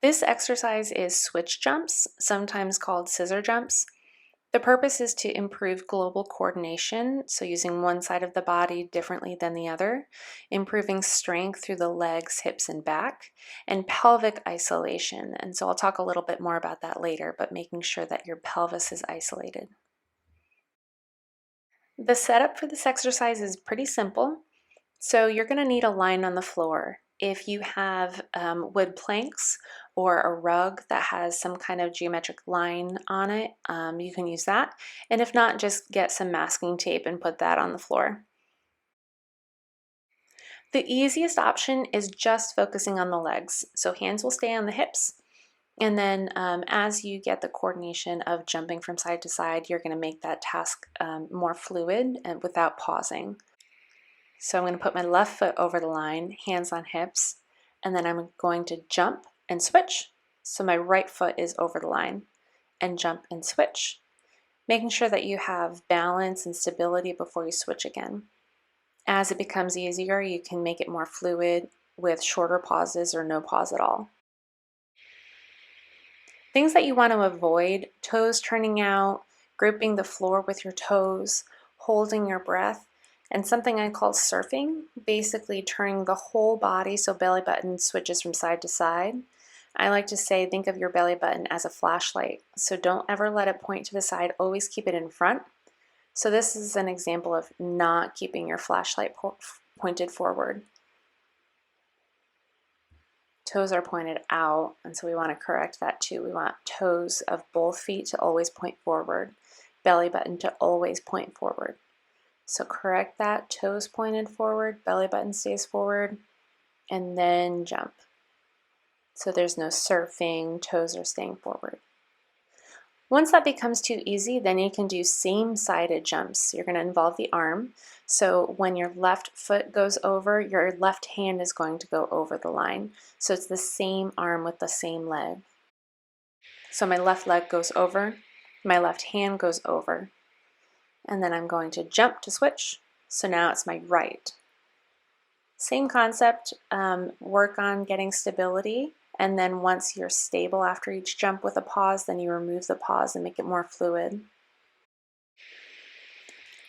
This exercise is switch jumps, sometimes called scissor jumps. The purpose is to improve global coordination, so using one side of the body differently than the other, improving strength through the legs, hips, and back, and pelvic isolation. And so I'll talk a little bit more about that later, but making sure that your pelvis is isolated. The setup for this exercise is pretty simple. So you're going to need a line on the floor. If you have wood planks or a rug that has some kind of geometric line on it, you can use that. And if not, just get some masking tape and put that on the floor. The easiest option is just focusing on the legs. So hands will stay on the hips. And then as you get the coordination of jumping from side to side, you're going to make that task more fluid and without pausing. So I'm going to put my left foot over the line, hands on hips, and then I'm going to jump and switch. So my right foot is over the line and jump and switch, making sure that you have balance and stability before you switch again. As it becomes easier, you can make it more fluid with shorter pauses or no pause at all. Things that you want to avoid: toes turning out, gripping the floor with your toes, holding your breath, and something I call surfing, basically turning the whole body so belly button switches from side to side. I like to say, think of your belly button as a flashlight, so don't ever let it point to the side, always keep it in front. So this is an example of not keeping your flashlight pointed forward. Toes are pointed out, and so we want to correct that too. We want toes of both feet to always point forward, belly button to always point forward. So correct that, toes pointed forward, belly button stays forward, and then jump. So there's no surfing, toes are staying forward. Once that becomes too easy, then you can do same-sided jumps. You're going to involve the arm. So when your left foot goes over, your left hand is going to go over the line. So it's the same arm with the same leg. So my left leg goes over, my left hand goes over. And then I'm going to jump to switch. So now it's my right. Same concept, work on getting stability, and then once you're stable after each jump with a pause, then you remove the pause and make it more fluid.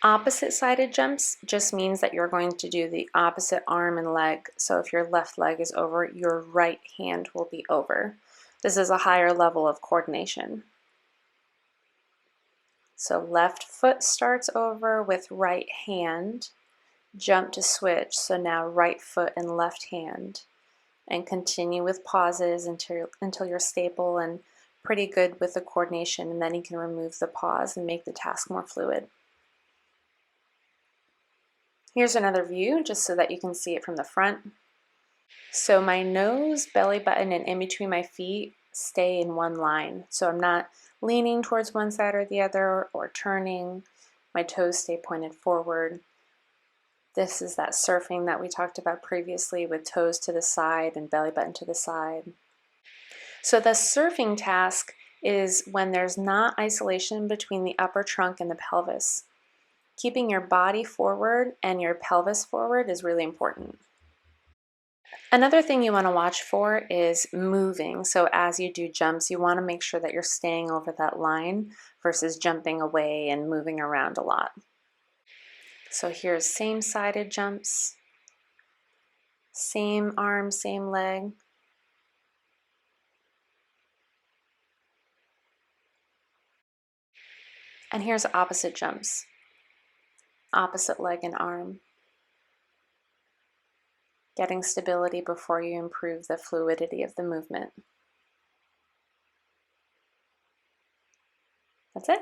Opposite-sided jumps just means that you're going to do the opposite arm and leg. So if your left leg is over, your right hand will be over. This is a higher level of coordination. So left foot starts over with right hand, jump to switch, so now right foot and left hand, and continue with pauses until you're stable and pretty good with the coordination, and then you can remove the pause and make the task more fluid. Here's another view just so that you can see it from the front. So my nose, belly button, and in between my feet stay in one line. So I'm not leaning towards one side or the other or turning. My toes stay pointed forward. This is that surfing that we talked about previously with toes to the side and belly button to the side. So the surfing task is when there's not isolation between the upper trunk and the pelvis. Keeping your body forward and your pelvis forward is really important. Another thing you want to watch for is moving. So as you do jumps, you want to make sure that you're staying over that line versus jumping away and moving around a lot. So here's same-sided jumps, same arm, same leg. And here's opposite jumps, opposite leg and arm. Getting stability before you improve the fluidity of the movement. That's it.